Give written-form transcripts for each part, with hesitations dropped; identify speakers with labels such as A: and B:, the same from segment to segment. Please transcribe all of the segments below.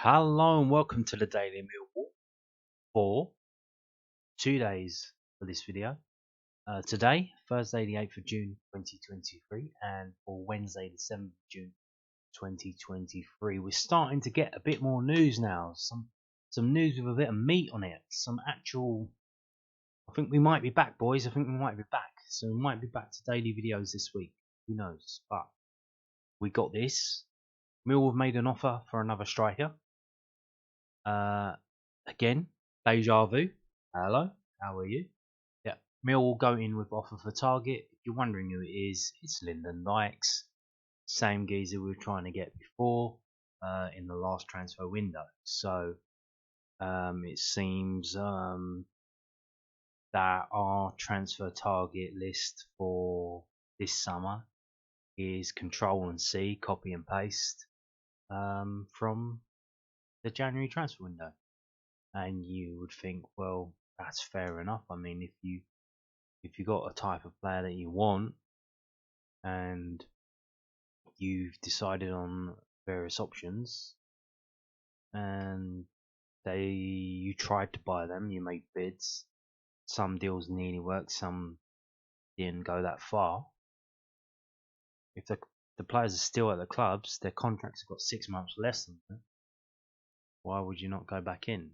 A: Hello and welcome to the Daily Millwall for 2 days for this video. Today, Thursday the 8th of June 2023, and for Wednesday the 7th of June 2023. We're starting to get a bit more news now. Some news with a bit of meat on it. Some actual... I think we might be back, boys. I think we might be back. So we might be back to daily videos this week. Who knows? But we got this. Millwall have made an offer for another striker. Again, deja vu. Hello, how are you? Yeah, Millwall go in with offer for target. If you're wondering who it is, it's Lyndon Dykes. Same geezer we were trying to get before in the last transfer window. So it seems that our transfer target list for this summer is Control and C, copy and paste from the January transfer window. And you would think, well, that's fair enough. I mean, if you got a type of player that you want and you've decided on various options and you tried to buy them, you made bids, some deals nearly worked, some didn't go that far. If the players are still at the clubs, their contracts have got 6 months less than them, why would you not go back in?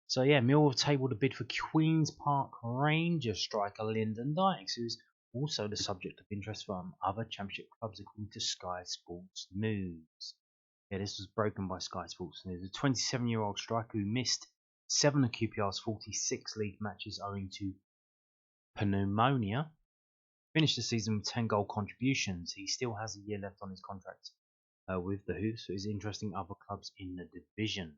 A: So yeah, Millwall tabled a bid for Queen's Park Rangers striker Lyndon Dykes, who's also the subject of interest from other Championship clubs, according to Sky Sports News. Yeah, this was broken by Sky Sports News. A 27-year-old striker who missed 7 of QPR's 46 league matches owing to pneumonia finished the season with 10 goal contributions. He still has a year left on his contract with the Hoops, so is interesting other clubs in the division.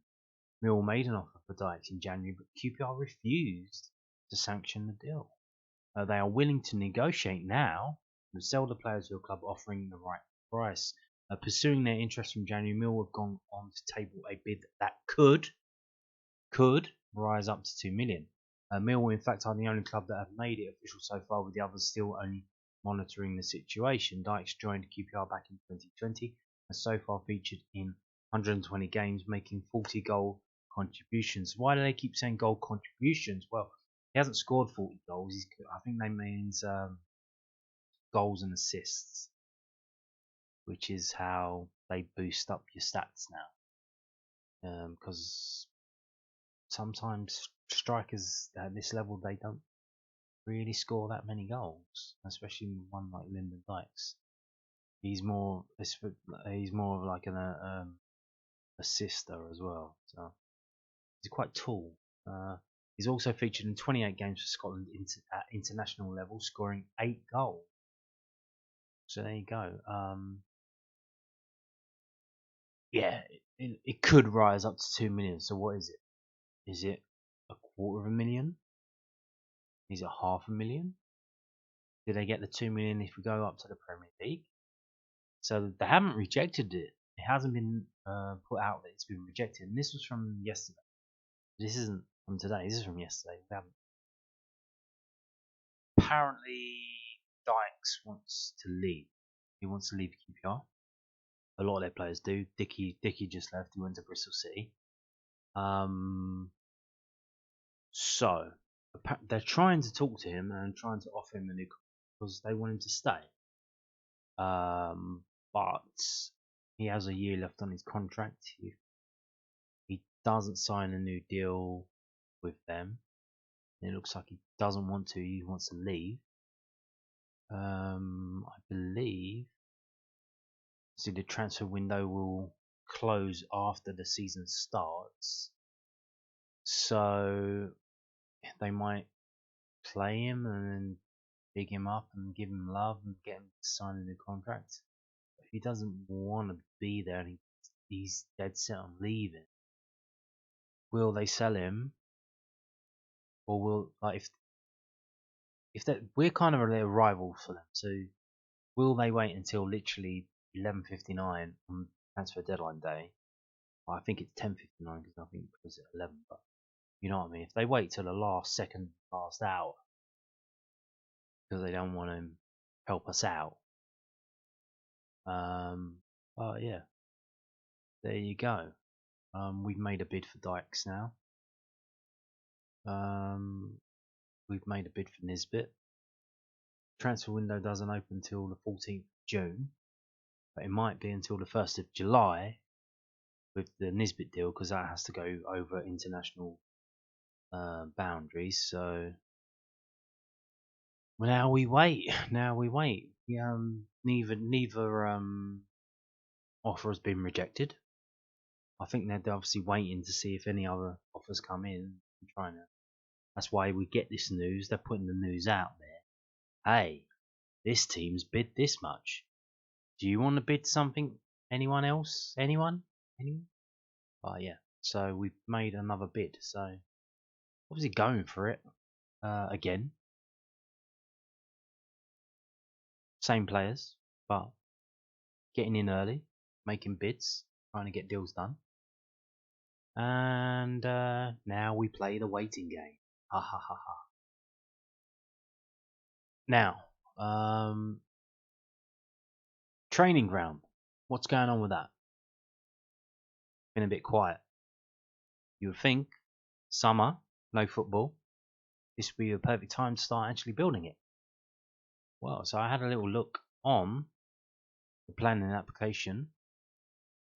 A: Millwall made an offer for Dykes in January, but QPR refused to sanction the deal. They are willing to negotiate now and sell the player to a club offering the right price. Pursuing their interest from January, Millwall have gone on to table a bid that could rise up to $2 million. Millwall, in fact, are the only club that have made it official so far, with the others still only monitoring the situation. Dykes joined QPR back in 2020 and so far featured in 120 games, making 40 goal contributions. Why do they keep saying goal contributions? Well, he hasn't scored 40 goals. I think that means goals and assists, which is how they boost up your stats now. Because sometimes strikers at this level, they don't really score that many goals, especially one like Lyndon Dykes. He's more of like an assister as well. So he's quite tall. He's also featured in 28 games for Scotland at international level, scoring 8 goals. So there you go. Yeah, it could rise up to 2 million. So what is it? Is it $250,000? Is it $500,000? Do they get the 2 million if we go up to the Premier League? So they haven't rejected it. It hasn't been put out that it's been rejected. And this was from yesterday. This isn't from today. This is from yesterday. Apparently, Dykes wants to leave. He wants to leave QPR. A lot of their players do. Dickey just left. He went to Bristol City. So they're trying to talk to him and trying to offer him a new contract because they want him to stay. But he has a year left on his contract. If he doesn't sign a new deal with them, it looks like he doesn't want to. He wants to leave. I believe. See, the transfer window will close after the season starts, so they might play him and then big him up and give him love and get him to sign a new contract. If he doesn't want to be there and he's dead set on leaving, will they sell him? Or will, like, if that, we're kind of a little rival for them, so will they wait until literally 11:59 on transfer deadline day? Well, I think it's 10:59 because I think it was at 11, but you know what I mean. If they wait till the last hour because they don't want to help us out, but yeah, there you go. We've made a bid for Dykes now. We've made a bid for Nisbet. Transfer window doesn't open until the 14th of June, but it might be until the 1st of July with the Nisbet deal, because that has to go over international boundaries. So now we wait. Neither offer has been rejected. I think they're obviously waiting to see if any other offers come in. That's why we get this news. They're putting the news out there. Hey, this team's bid this much. Do you want to bid something? Anyone else? Anyone? Oh yeah. So we've made another bid. So obviously going for it again. Same players, but getting in early, making bids, trying to get deals done. And now we play the waiting game. Ha ha ha ha. Now, training ground. What's going on with that? Been a bit quiet. You would think summer, no football. This would be a perfect time to start actually building it. Well, so I had a little look on the planning application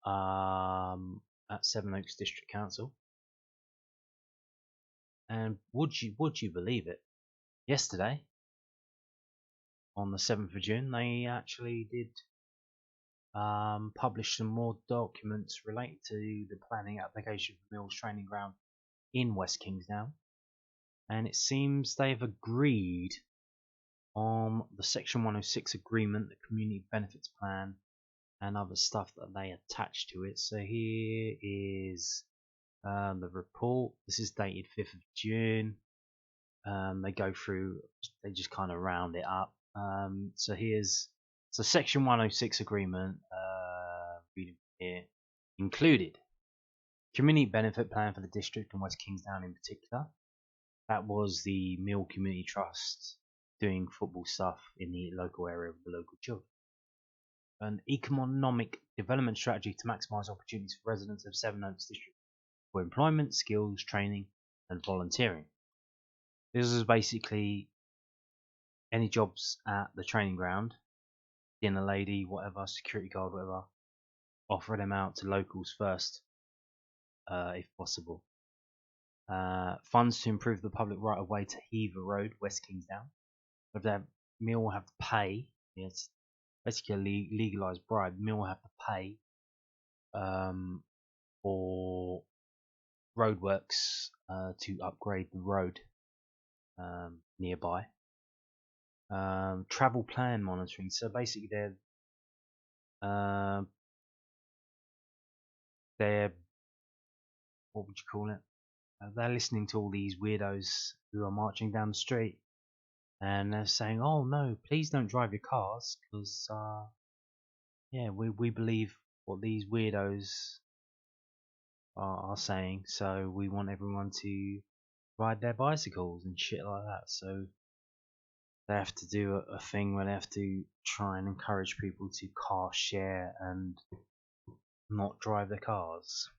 A: at Sevenoaks District Council, and would you believe it? Yesterday, on the 7th of June, they actually did publish some more documents related to the planning application for Mill's training ground in West Kingsdown, and it seems they've agreed on the Section 106 agreement, the community benefits plan, and other stuff that they attach to it. So here is the report. This is dated 5th of June. They go through, they just kind of round it up. So here's Section 106 agreement, reading here, included community benefit plan for the district and West Kingsdown in particular. That was the Mill Community Trust doing football stuff in the local area with the local children. An economic development strategy to maximise opportunities for residents of Sevenoaks District for employment, skills, training and volunteering. This is basically any jobs at the training ground, dinner lady, whatever, security guard, whatever, offer them out to locals first, if possible. Funds to improve the public right of way to Hever Road, West Kingsdown. If that Mill will have to pay, it's basically a legalised bribe. Mill will have to pay for roadworks to upgrade the road nearby. Travel plan monitoring. So basically, they're what would you call it? They're listening to all these weirdos who are marching down the street, and they're saying, "Oh no, please don't drive your cars, because yeah, we believe what these weirdos are saying, so we want everyone to ride their bicycles and shit like that." So they have to do a thing where they have to try and encourage people to car share and not drive their cars.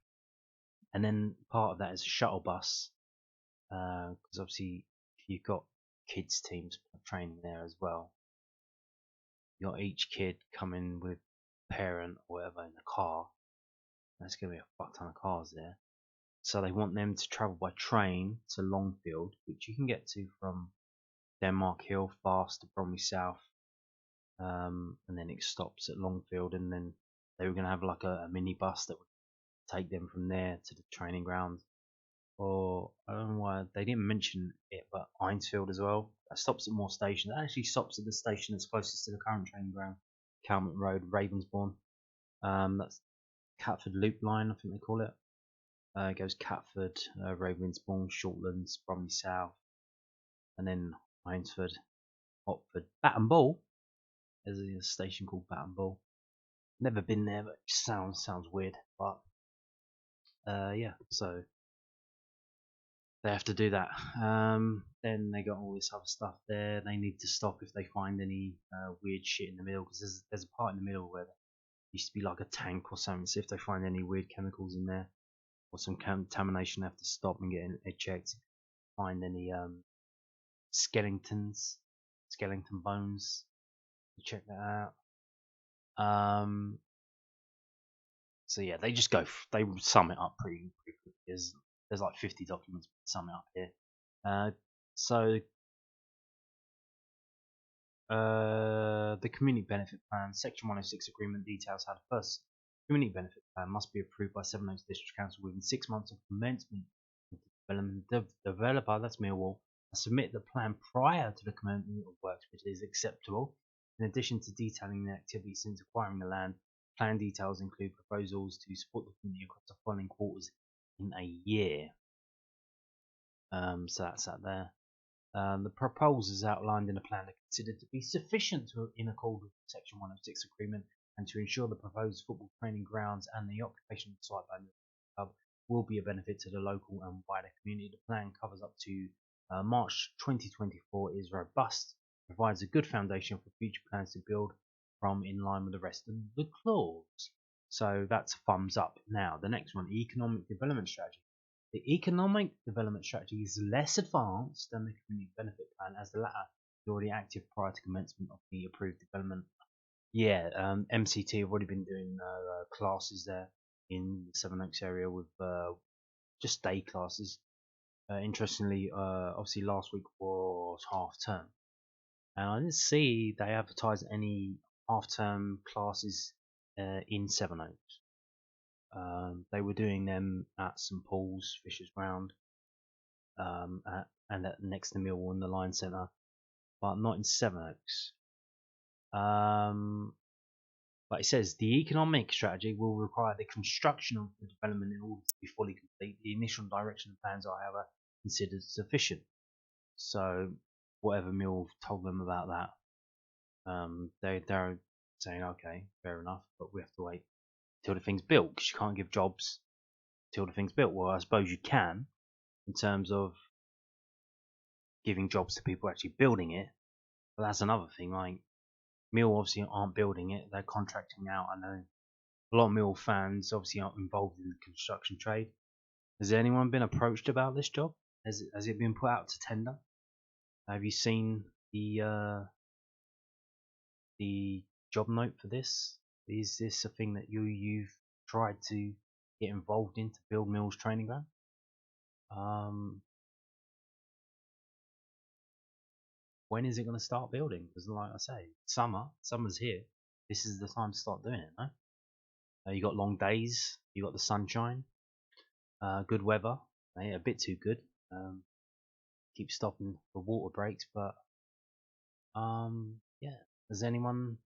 A: And then part of that is a shuttle bus, because obviously if you've got kids teams training there as well, you got each kid coming with a parent or whatever in a car. There's going to be a fuck ton of cars there. So they want them to travel by train to Longfield, which you can get to from Denmark Hill, fast to Bromley South, and then it stops at Longfield, and then they were going to have like a mini bus that would take them from there to the training ground. Or I don't know why they didn't mention it, but Einsfield as well. That stops at more stations. That actually stops at the station that's closest to the current training ground, Calmont Road, Ravensbourne. That's Catford Loop Line, I think they call it. It goes Catford, Ravensbourne, Shortlands, Bromley South, and then Eynsford, Otford, Batten Ball. There's a station called Batten Ball. Never been there, but it sounds weird. But yeah, so they have to do that. Then they got all this other stuff there. They need to stop if they find any weird shit in the middle, because there's a part in the middle where Used to be like a tank or something. So if they find any weird chemicals in there or some contamination, they have to stop and get it checked. Find any skeleton bones, check that out. So yeah, they just they sum it up pretty quickly. There's like 50 documents to sum it up here. The community benefit plan, section 106 agreement details how the first community benefit plan must be approved by Sevenoaks District Council within 6 months of commencement of the development. The developer, that's Millwall, submit the plan prior to the commencement of works, which is acceptable. In addition to detailing the activity since acquiring the land, plan details include proposals to support the community across the following quarters in a year. So that's that there. The proposals outlined in the plan are considered to be sufficient in accord with Section 106 agreement and to ensure the proposed football training grounds and the occupational site by the club will be a benefit to the local and wider community. The plan covers up to March 2024, is robust, provides a good foundation for future plans to build from in line with the rest of the clause. So that's a thumbs up. Now, the next one, economic development strategy. The economic development strategy is less advanced than the community benefit plan, as the latter is already active prior to commencement of the approved development. Yeah, MCT have already been doing classes there in the Sevenoaks area with just day classes. Interestingly, obviously last week was half term, and I didn't see they advertise any half term classes in Sevenoaks. They were doing them at St Paul's, Fisher's Ground, and next to Millwall in the Lion Centre, but not in Sevenoaks. But it says the economic strategy will require the construction of the development in order to be fully complete. The initial direction of plans are, however, considered sufficient. So whatever Mill told them about that, they're saying, okay, fair enough, but we have to wait till the thing's built, because you can't give jobs till the thing's built. Well, I suppose you can, in terms of giving jobs to people actually building it, but that's another thing. Like, Mill obviously aren't building it, they're contracting out. I know a lot of Mill fans obviously aren't involved in the construction trade. Has anyone been approached about this job? Has it been put out to tender? Have you seen the job note for this? Is this a thing that you've tried to get involved in to build Mill's training ground? When is it going to start building? Because like I say, summer's here. This is the time to start doing it, no? You got long days, you got the sunshine, good weather, a bit too good. Keep stopping for water breaks, but yeah. Has anyone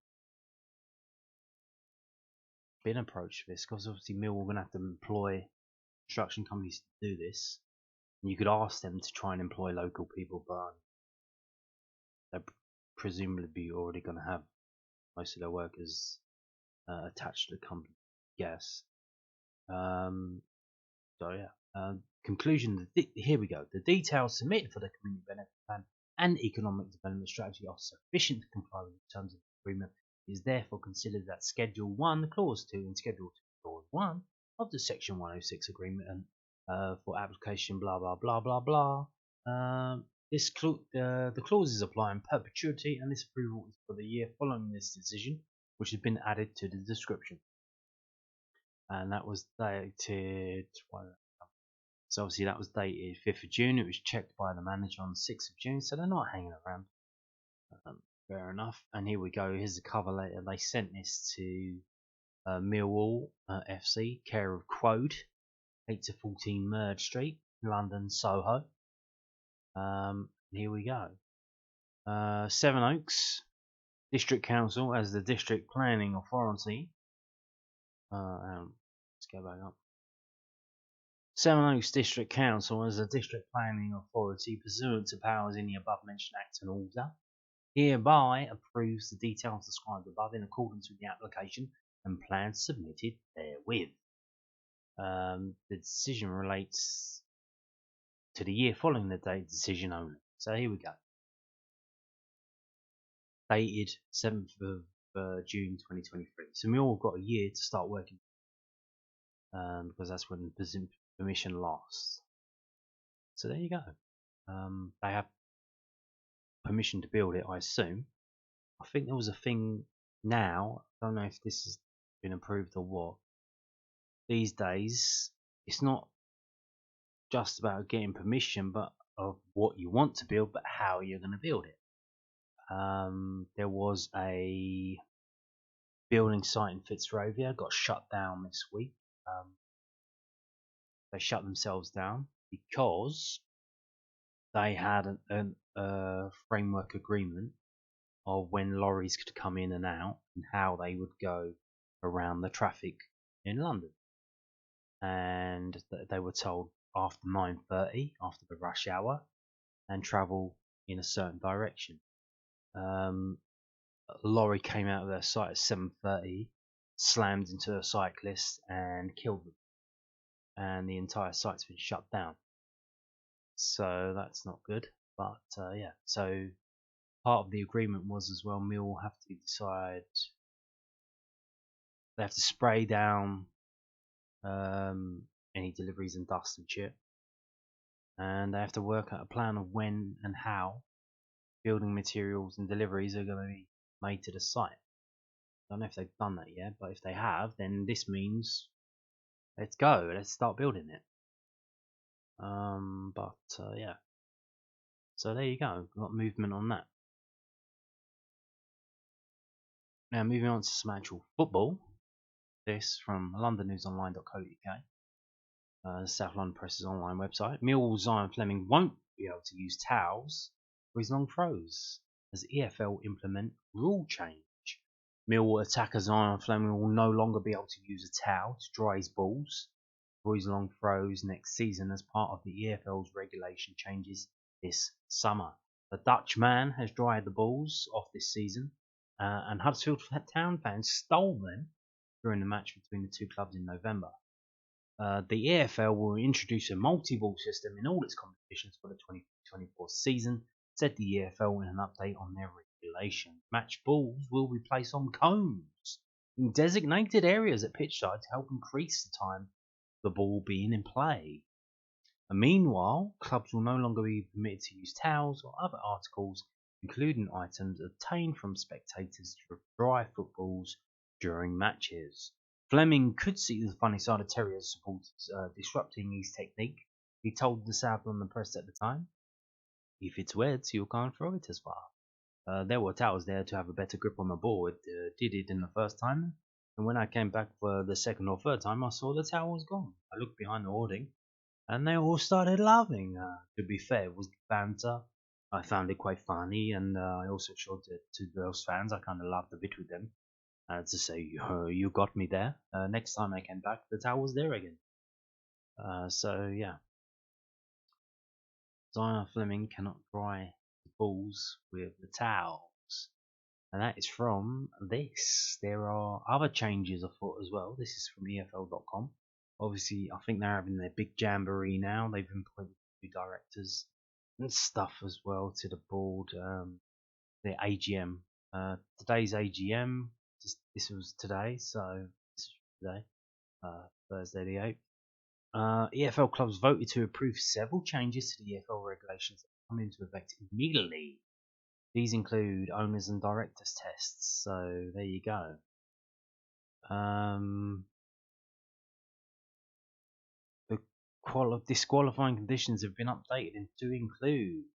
A: been approached for this? Because obviously Mill are going to have to employ construction companies to do this. And you could ask them to try and employ local people, but they're presumably already going to have most of their workers attached to the company. Yes. So yeah. Conclusion. Here we go. The details submitted for the community benefit plan and economic development strategy are sufficient to comply with the terms of the agreement. It is therefore considered that Schedule 1, Clause 2, and Schedule 2, Clause 1 of the Section 106 agreement and for application blah blah blah blah blah. The clauses apply in perpetuity, and this approval is for the year following this decision, which has been added to the description. And that was dated. So obviously that was dated 5th of June. It was checked by the manager on the 6th of June, so they're not hanging around. Fair enough. And here we go. Here's the cover letter. They sent this to Millwall FC, care of Quode, 8 to 14 Murd Street, London, Soho. Here we go. Sevenoaks District Council as the district planning authority. Let's go back up. Sevenoaks District Council as a district planning authority pursuant to powers in the above mentioned Act and Order hereby approves the details described above in accordance with the application and plans submitted therewith. The decision relates to the year following the date decision only. So here we go. Dated 7th of June 2023. So Millwall got a year to start working, because that's when permission lasts. So there you go. They have permission to build it, I assume. I think there was a thing now. I don't know if this has been approved or what. These days, it's not just about getting permission, but of what you want to build, but how you're going to build it. There was a building site in Fitzrovia got shut down this week. They shut themselves down because they had a framework agreement of when lorries could come in and out and how they would go around the traffic in London. And they were told after 9:30, after the rush hour, and travel in a certain direction. A lorry came out of their site at 7:30, slammed into a cyclist and killed them. And the entire site's been shut down. So that's not good. But yeah, so part of the agreement was as well, Mill have to decide, they have to spray down any deliveries and dust and shit, and they have to work out a plan of when and how building materials and deliveries are going to be made to the site. I don't know if they've done that yet, but if they have, then this means let's go, let's start building it. Yeah, so there you go, got movement on that. Now moving on to some actual football. This from londonnewsonline.co.uk, the South London Press's online website. Millwall Zion Fleming won't be able to use towels for his long throws as EFL implement rule change. Millwall attacker Zion Fleming will no longer be able to use a towel to dry his balls for his long throws next season as part of the EFL's regulation changes this summer. The Dutch man has dried the balls off this season, and Huddersfield Town fans stole them during the match between the two clubs in November. The EFL will introduce a multi-ball system in all its competitions for the 2024 season, said the EFL in an update on their regulation. Match balls will be placed on cones in designated areas at pitchside to help increase the time of the ball being in play. Meanwhile, clubs will no longer be permitted to use towels or other articles, including items obtained from spectators, to dry footballs during matches. Fleming could see the funny side of Terriers supporters disrupting his technique. He told the South London Press at the time, "If it's wet, you can't throw it as far." There were towels there to have a better grip on the ball. It did it in the first time, and when I came back for the second or third time, I saw the towel was gone. I looked behind the hoarding, and they all started laughing. To be fair, it was banter. I found it quite funny, and I also showed it to those fans. I kind of laughed a bit with them. To say, you got me there. Next time I came back, the towel was there again. So yeah, Zion Fleming cannot dry the balls with the towels, and that is from this. There are other changes afoot as well. This is from EFL.com. Obviously, I think they're having their big jamboree now. They've appointed new directors and stuff as well to the board. The AGM. Today's AGM. This was today, so this is today, Thursday the 8th. EFL clubs voted to approve several changes to the EFL regulations that come into effect immediately. These include owners and directors tests, so there you go. The disqualifying conditions have been updated to include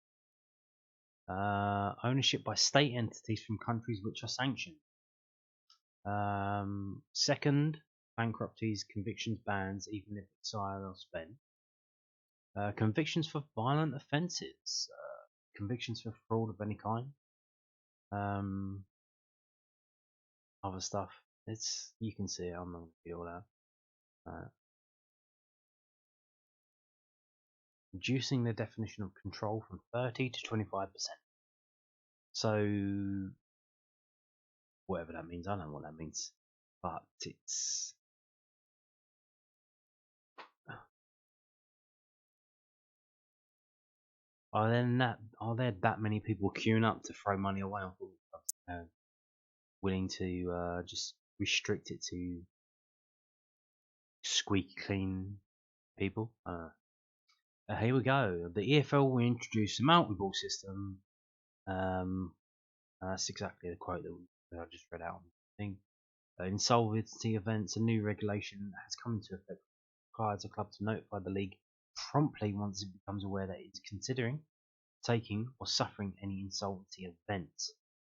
A: ownership by state entities from countries which are sanctioned. Second, bankruptcies, convictions, bans, even if exiled or spent. Convictions for violent offences. Convictions for fraud of any kind. Other stuff. You can see it. I'm not going to read all that. Reducing the definition of control from 30 to 25%. So whatever that means, I don't know what that means, but it's are there that many people queuing up to throw money away on football clubs? willing to just restrict it to squeaky clean people. Here we go. The EFL will introduce a multi-ball system. That's exactly the quote that I just read out. Insolvency events, a new regulation has come into effect. Requires a club to notify the league promptly once it becomes aware that it's considering, taking, or suffering any insolvency event.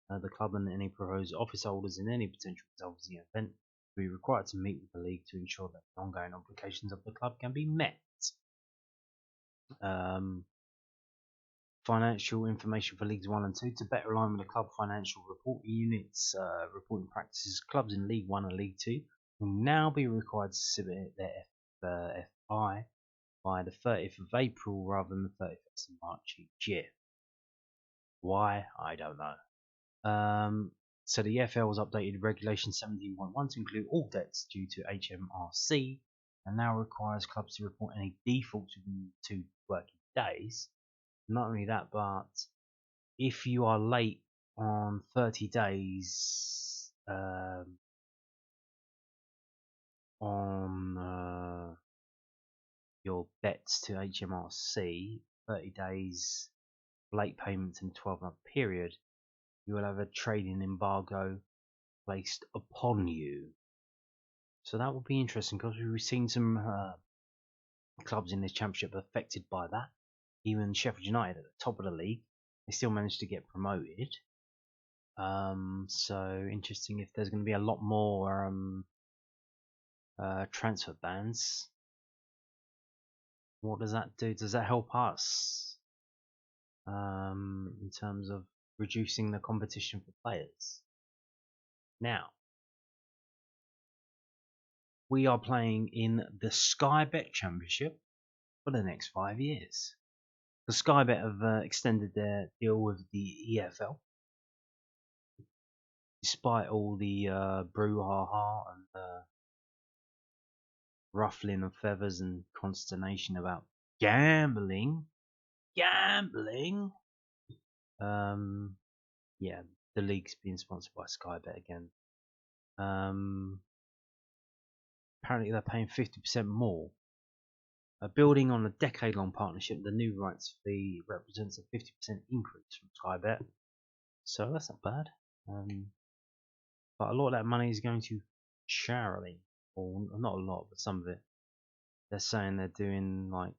A: The club and any proposed office holders in any potential insolvency event will be required to meet with the league to ensure that the ongoing obligations of the club can be met. Financial information for Leagues 1 and 2 to better align with the club financial reporting units, reporting practices. Clubs in League 1 and League 2 will now be required to submit their FI by the 30th of April rather than the 31st of March each year. Why? I don't know. So the EFL has updated Regulation 17.1 to include all debts due to HMRC and now requires clubs to report any defaults within 2 working days. Not only that, but if you are late on 30 days on your debts to HMRC, 30 days late payments in a 12-month period, you will have a trading embargo placed upon you. So that will be interesting because we've seen some clubs in this championship affected by that. Even Sheffield United at the top of the league, they still managed to get promoted. So interesting if there's going to be a lot more transfer bans. What does that do? Does that help us in terms of reducing the competition for players? Now, we are playing in the Sky Bet Championship for the next 5 years. The Sky Bet have extended their deal with the EFL. Despite all the brouhaha and ruffling of feathers and consternation about gambling, yeah, the league's being sponsored by Sky Bet again. Apparently they're paying 50% more. Building on a decade-long partnership, the new rights fee represents a 50% increase from Sky Bet. So that's not bad. But a lot of that money is going to charity, or not a lot, but some of it. They're saying they're doing like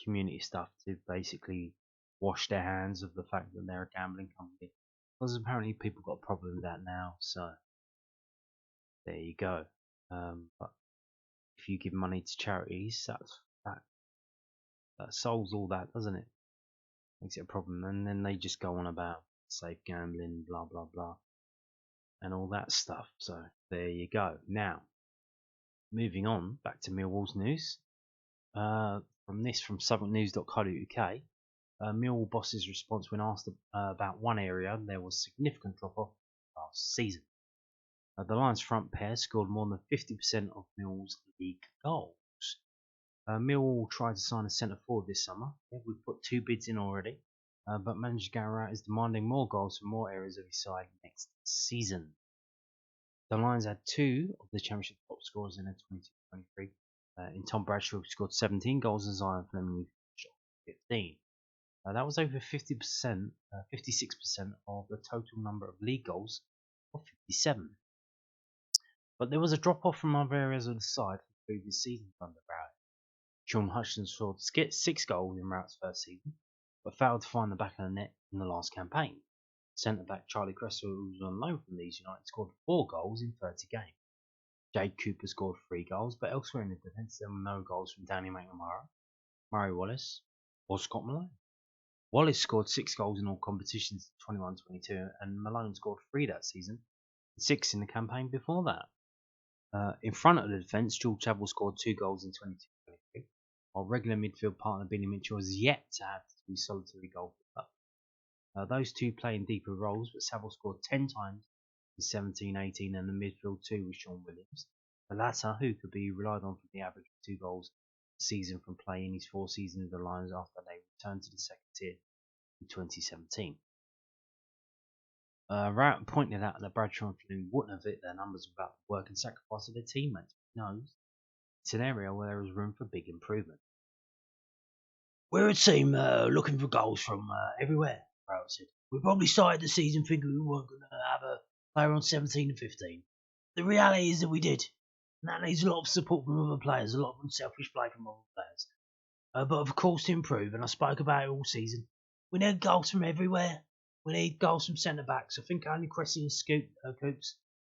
A: community stuff to basically wash their hands of the fact that they're a gambling company. Because apparently people got a problem with that now, so there you go. But if you give money to charities, that solves all that, doesn't it? Makes it a problem, and then they just go on about safe gambling, blah blah blah, and all that stuff. So there you go. Now, moving on back to Millwall's news. From southwarknews.co.uk, Millwall boss's response when asked about one area there was significant drop-off last season. The Lions front pair scored more than 50% of Millwall's league goals. Millwall tried to sign a centre forward this summer. We've put 2 bids in already, but manager Garrett is demanding more goals from more areas of his side next season. The Lions had 2 of the championship top scorers in 22-23. In Tom Bradshaw, who scored 17 goals, and Zion Fleming 15. That was over 50%, 56% of the total number of league goals of 57. But there was a drop-off from other areas of the side from previous seasons under Rowett. Sean Hutchinson scored 6 goals in Rowett's first season, but failed to find the back of the net in the last campaign. Centre-back Charlie Cresswell, who was on loan from Leeds United, scored 4 goals in 30 games. Jade Cooper scored 3 goals, but elsewhere in the defence there were no goals from Danny McNamara, Murray Wallace, or Scott Malone. Wallace scored 6 goals in all competitions 21-22, and Malone scored 3 that season, 6 in the campaign before that. In front of the defence, George Saville scored 2 goals in 22-23, while regular midfield partner Billy Mitchell has yet to have 2 solitary goals for the club. Those two play in deeper roles, but Saville scored 10 times in 17-18, and the midfield 2 was Sean Williams, the latter who could be relied on for the average of 2 goals a season from play in his 4 seasons with the Lions after they returned to the second tier in 2017. Rowett pointed out that Bradshaw and Flynn wouldn't have hit their numbers without the work and sacrifice of their teammates. He knows it's an area where there is room for big improvement. We're a team looking for goals from everywhere, Rowett said. We probably started the season thinking we weren't going to have a player on 17 and 15. The reality is that we did. And that needs a lot of support from other players, a lot of unselfish play from other players. But of course to improve, and I spoke about it all season, we need goals from everywhere. We need goals from centre-backs. I think only Cressy and Coops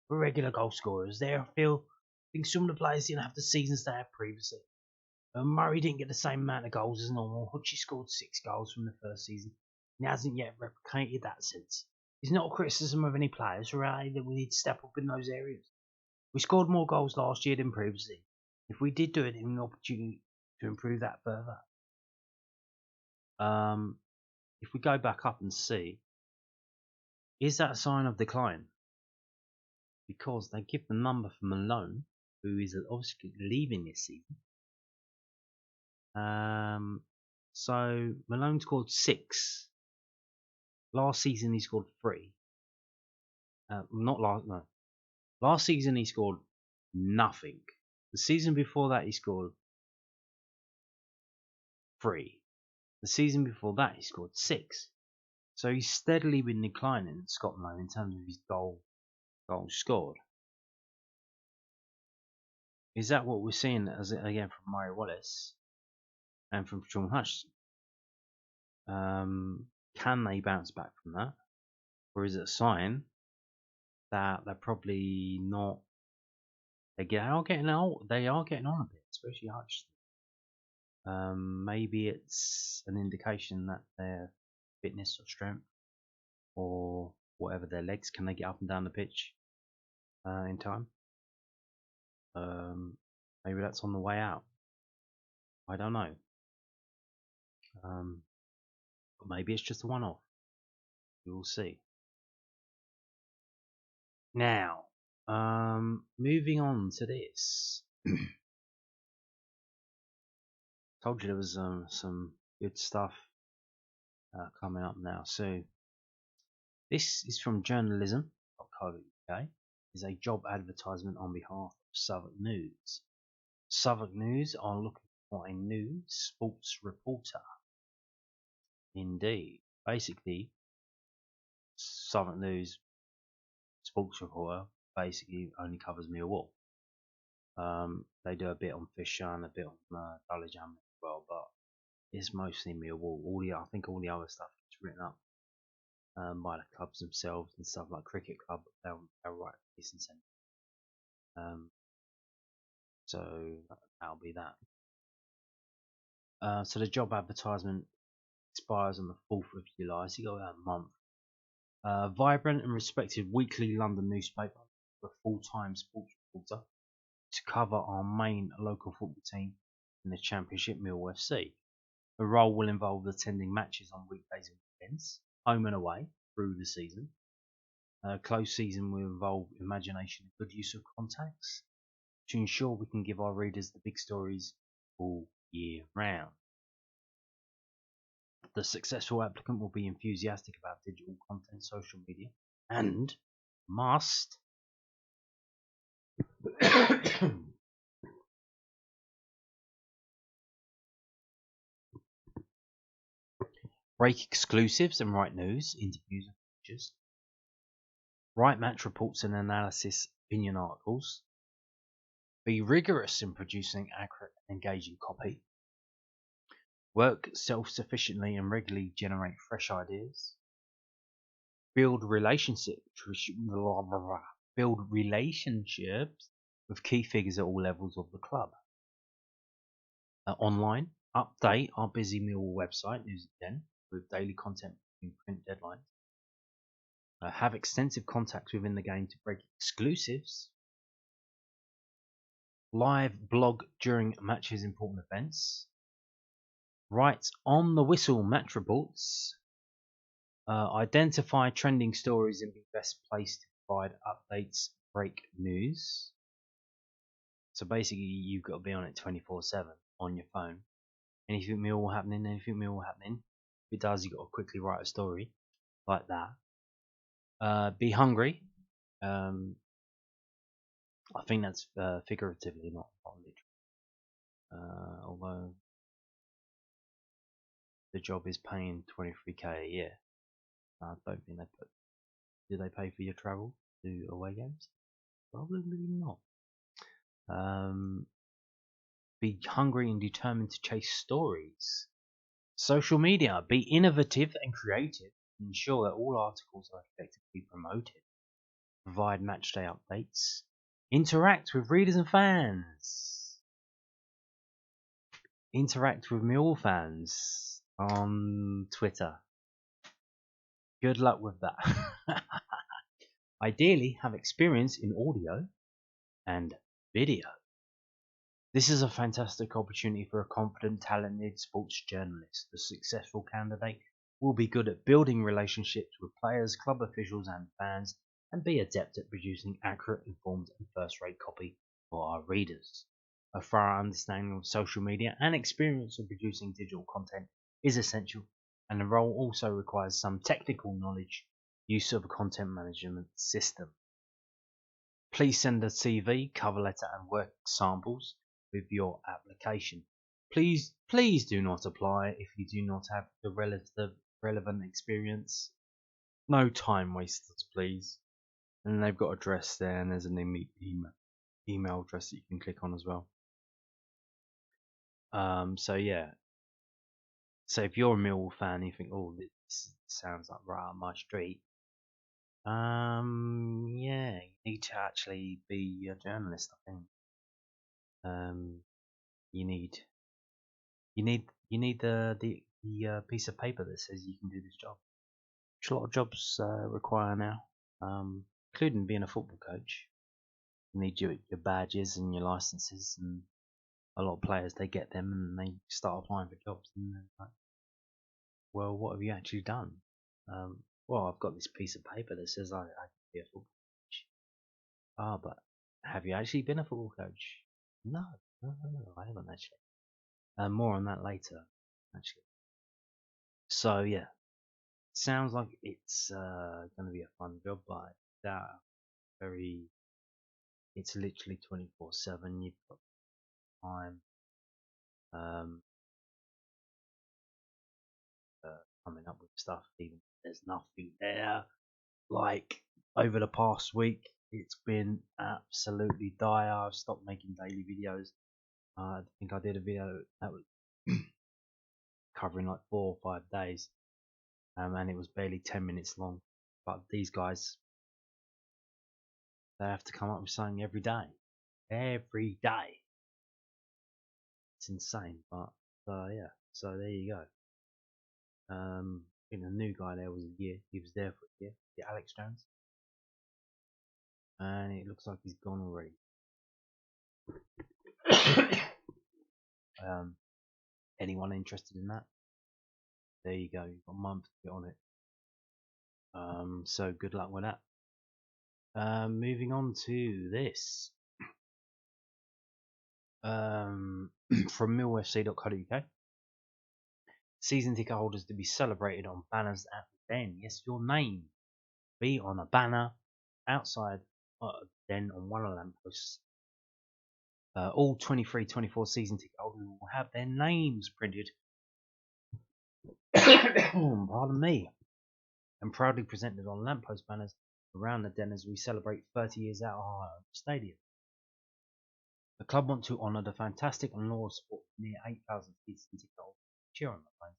A: were regular goal scorers. There, I think some of the players didn't have the seasons they had previously. Murray didn't get the same amount of goals as normal. Hutchie scored 6 goals from the first season. He hasn't yet replicated that since. It's not a criticism of any players, really, that we need to step up in those areas. We scored more goals last year than previously. If we did do it, in an opportunity to improve that further. If we go back up and see, is that a sign of decline? Because they give the number for Malone, who is obviously leaving this season. So Malone scored 6. Last season he scored 3. Last season he scored nothing. The season before that he scored 3. The season before that he scored 6. So he's steadily been declining in Scotland in terms of his goals scored. Is that what we're seeing as again from Murray Wallace and from Sean Hutchinson? Can they bounce back from that, or is it a sign that they're probably not? They are getting on a bit, especially Hutchinson. Maybe it's an indication that their fitness or strength or whatever their legs, can they get up and down the pitch in time? Maybe that's on the way out. I don't know. But maybe it's just a one-off. We will see. Now, moving on to this. Told you there was some good stuff coming up now. So this is from journalism.co.uk. Is a job advertisement on behalf of Southwark News. Southwark News are looking for a new sports reporter. Indeed. Basically, Southwark News sports reporter basically only covers Millwall. They do a bit on Fisher and a bit on Dulwich as well, but it's mostly Millwall. I think all the other stuff is written up by the clubs themselves and stuff like Cricket Club. They'll write a piece and send it. So that'll be that. So the job advertisement expires on the 4th of July, so you got about a month. Vibrant and respected weekly London newspaper for a full-time sports reporter to cover our main local football team in the Championship, Millwall FC. The role will involve attending matches on weekdays and weekends, home and away, through the season. Close season will involve imagination and good use of contacts to ensure we can give our readers the big stories all year round. The successful applicant will be enthusiastic about digital content, social media, and must break exclusives and write news, interviews and features, write match reports and analysis opinion articles, be rigorous in producing accurate and engaging copy, work self-sufficiently and regularly generate fresh ideas, build relationships with key figures at all levels of the club. Online, update our busy Millwall website, News at 10, with daily content between print deadlines. Have extensive contacts within the game to break exclusives. Live blog during matches, important events. Write on the whistle match reports. Identify trending stories and be best placed to provide updates, break news. So basically, you've got to be on it 24/7 on your phone. Anything Millwall happening. If it does, you've got to quickly write a story like that. Be hungry. I think that's figuratively, not literally. Although the job is paying 23k a year, I don't think they put. Do they pay for your travel to away games? Probably not. Be hungry and determined to chase stories. Social media. Be innovative and creative. Ensure that all articles are effectively promoted. Provide matchday updates. Interact with readers and fans. Interact with Millwall fans on Twitter. Good luck with that. Ideally, have experience in audio and video. This is a fantastic opportunity for a confident, talented sports journalist. The successful candidate will be good at building relationships with players, club officials and fans, and be adept at producing accurate, informed and first-rate copy for our readers. A thorough understanding of social media and experience of producing digital content is essential, and the role also requires some technical knowledge, use of a content management system. Please send a CV, cover letter and work samples with your application. Please do not apply if you do not have the relevant experience. No time wasters, please. And they've got address there, and there's an email address that you can click on as well. So yeah. So if you're a Millwall fan, and you think, oh, this sounds like right up my street. Yeah, you need to actually be a journalist, I think. You need the piece of paper that says you can do this job, which a lot of jobs require now, including being a football coach. You need your badges and your licenses, and a lot of players, they get them and they start applying for jobs, and they're like, well, what have you actually done? Well, I've got this piece of paper that says I can be a football coach. Ah, but have you actually been a football coach? No, I haven't actually. More on that later, actually. So yeah, sounds like it's going to be a fun job, but it's literally 24/7. You've got time um, coming up with stuff, even if there's nothing there. Like over the past week, it's been absolutely dire. I've stopped making daily videos. I think I did a video that was covering like 4 or 5 days, and it was barely 10 minutes long. But these guys, they have to come up with something every day. Every day. It's insane, but yeah. So there you go. I think the new guy there was a year. He was there for a year. Yeah, Alex Jones, and it looks like he's gone already. Anyone interested in that? There you go. You've got a month to get on it. So good luck with that. Moving on to this. From millwallfc.co.uk. Season ticket holders to be celebrated on banners at the Den. Yes, your name be on a banner outside the Den on one of the lampposts. All 23-24 season ticket holders will have their names printed. Pardon me. And proudly presented on lamppost banners around the Den as we celebrate 30 years out of our stadium. The club want to honour the fantastic and loyal support of near 8,000 season ticket holders cheer on the fans,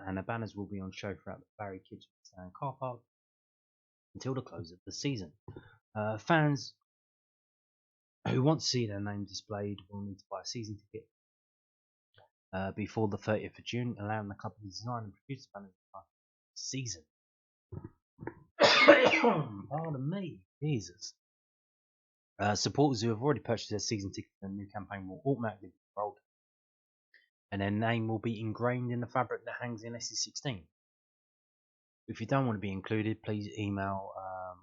A: and the banners will be on show throughout the Barry Kingsdown car park until the close of the season. Fans who want to see their name displayed will need to buy a season ticket before the 30th of June, allowing the club to design and produce the banners for the season. Pardon me, Jesus. Supporters who have already purchased their season ticket for the new campaign will automatically be enrolled, and their name will be ingrained in the fabric that hangs in SE16. If you don't want to be included, please email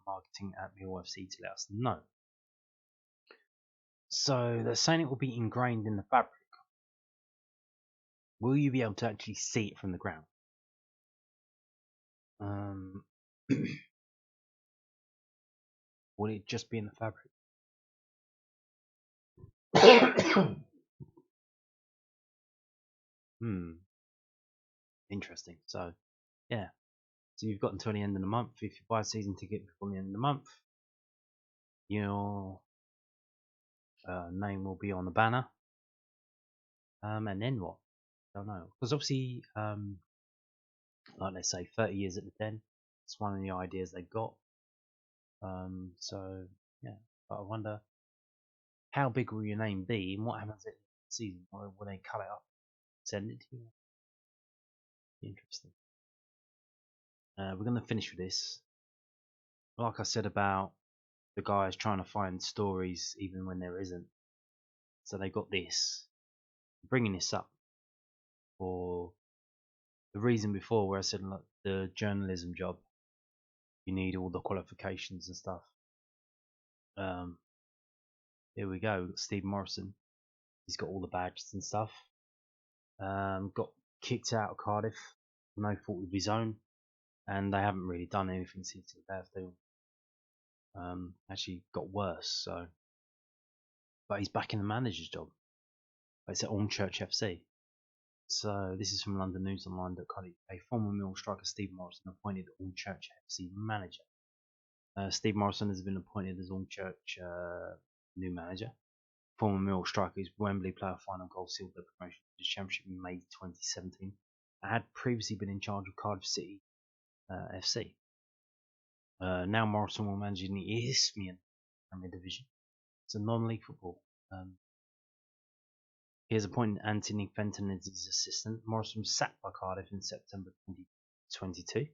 A: marketing@millwallfc to let us know. So they're saying it will be ingrained in the fabric. Will you be able to actually see it from the ground? Will it just be in the fabric? Interesting. So, yeah. So you've got until the end of the month. If you buy a season ticket before the end of the month, your name will be on the banner. And then what? I don't know. Because obviously, like they say, 30 years at the Den. It's one of the ideas they've got. So, yeah. But I wonder, how big will your name be and what happens at the season? Or will they cut it up, send it to you? Interesting. We're going to finish with this. Like I said about the guys trying to find stories even when there isn't. So they got this. Bringing this up for the reason before where I said, look, the journalism job, you need all the qualifications and stuff. Here we go. We've got Steve Morrison. He's got all the badges and stuff. Got kicked out of Cardiff, no fault of his own, and they haven't really done anything since they have to. Actually got worse. So, but he's back in the manager's job. It's at Ormchurch FC. So this is from London News Online.co.uk. Former Millwall striker Steve Morrison appointed Ormchurch FC manager. Steve Morrison has been appointed as Ormchurch new manager. Former Millwall striker, his Wembley player final goal sealed the promotion to the Championship in May 2017. Had previously been in charge of Cardiff City FC. Now Morrison will manage in the Isthmian Premier Division. It's a non-league football. He has appointed Anthony Fenton as his assistant. Morrison was sacked by Cardiff in September 2022.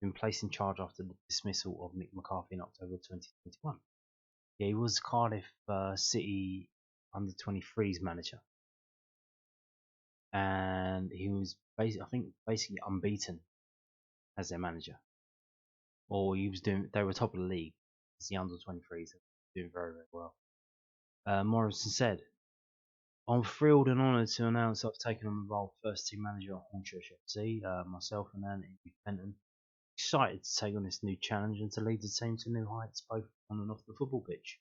A: Been placed in charge after the dismissal of Nick McCarthy in October 2021. Yeah, he was Cardiff City under 23s manager, and he was basically unbeaten as their manager. Or he was doing. They were top of the league as the under 23s, doing very, very well. Morrison said, I'm thrilled and honoured to announce I've taken on the role of first team manager at Hornchurch FC. Myself and Anthony Fenton excited to take on this new challenge and to lead the team to new heights both on and off the football pitch.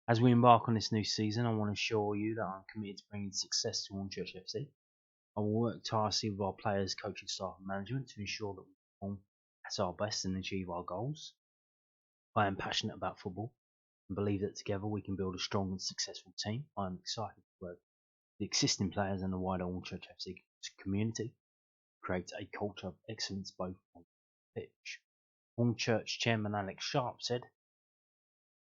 A: As we embark on this new season, I want to assure you that I'm committed to bringing success to Hornchurch FC. I will work tirelessly with our players, coaching staff and management to ensure that we perform at our best and achieve our goals. I am passionate about football and believe that together we can build a strong and successful team. I am excited to work with the existing players and the wider Hornchurch FC community, create a culture of excellence both on the pitch. Hornchurch chairman Alex Sharp said,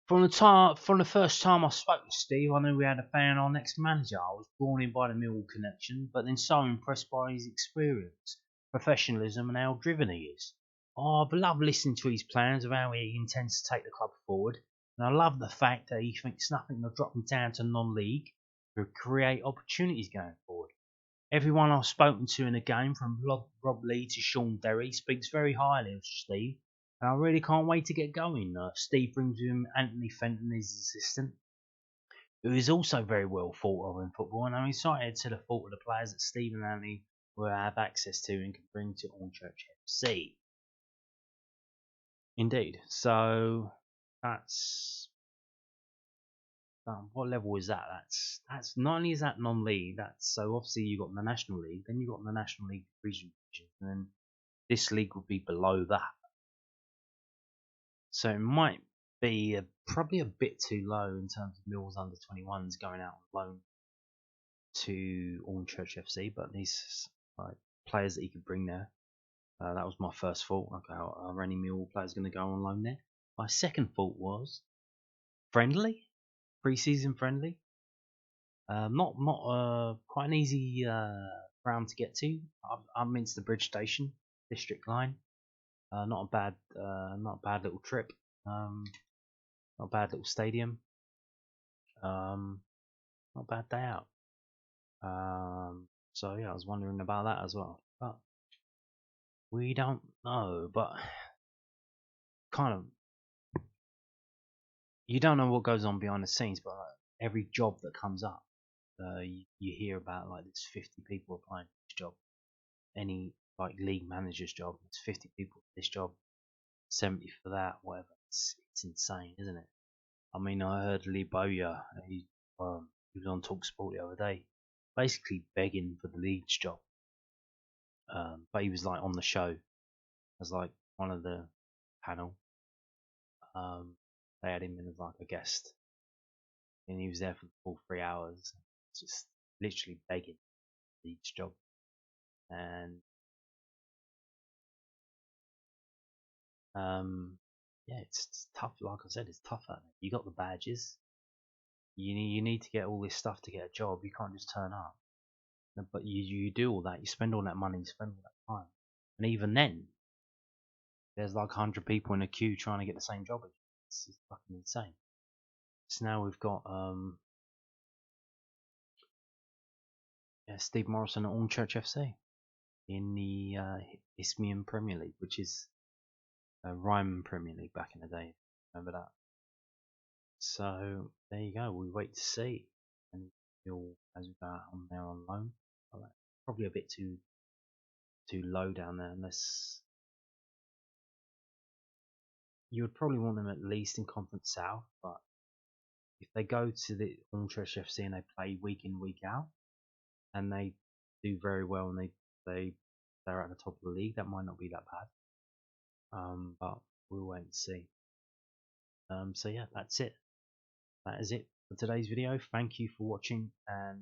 A: From the first time I spoke to Steve, I knew we had a fan on our next manager. I was drawn in by the Millwall connection, but then so impressed by his experience, professionalism and how driven he is. I've loved listening to his plans of how he intends to take the club forward, and I love the fact that he thinks nothing of dropping down to non-league to create opportunities going forward. Everyone I've spoken to in the game, from Rob Lee to Sean Derry, speaks very highly of Steve, and I really can't wait to get going. Steve brings with him Anthony Fenton as his assistant, who is also very well thought of in football, and I'm excited to the thought of the players that Steve and Anthony will have access to and can bring to Hornchurch FC. Indeed. So that's what level is that? That's not only is that non-league. That's so obviously you got the National League, then you got the National League region, and then this league would be below that. So it might be probably a bit too low in terms of Millwall's under 21s going out on loan to Hornchurch FC, but these players that he could bring there. That was my first thought. Okay, are any Millwall players going to go on loan there? My second thought was friendly, pre-season friendly. Not quite an easy ground to get to. I'm Minster Bridge Station, District Line. Not a bad little trip. Not a bad little stadium. Not a bad day out. So yeah, I was wondering about that as well. But we don't know. But kind of, you don't know what goes on behind the scenes. But every job that comes up, you hear about like there's 50 people applying for this job. Any like league manager's job, there's 50 people for this job, 70 for that, whatever. It's insane, isn't it? I mean, I heard Lee Bowyer, he was on TalkSport the other day, basically begging for the Leeds job. But he was like on the show as like one of the panel. They had him in as like a guest, and he was there for the full 3 hours, just literally begging for the Leeds job. And yeah, it's tough. Like I said, it's tough out there. You got the badges. You need to get all this stuff to get a job. You can't just turn up. But you do all that. You spend all that money. You spend all that time. And even then, there's like 100 people in a queue trying to get the same job. It's fucking insane. So now we've got Steve Morrison at Hornchurch FC in the Isthmian Premier League, which is Ryman Premier League back in the day. Remember that? So there you go. We wait to see, and he'll as we go out on there on loan. Probably a bit too low down there, unless you would probably want them at least in Conference South. But if they go to the Hornchurch FC and they play week in week out, and they do very well, and they're at the top of the league, that might not be that bad. But we'll wait and see. So yeah, that's it. That is it for today's video. Thank you for watching, and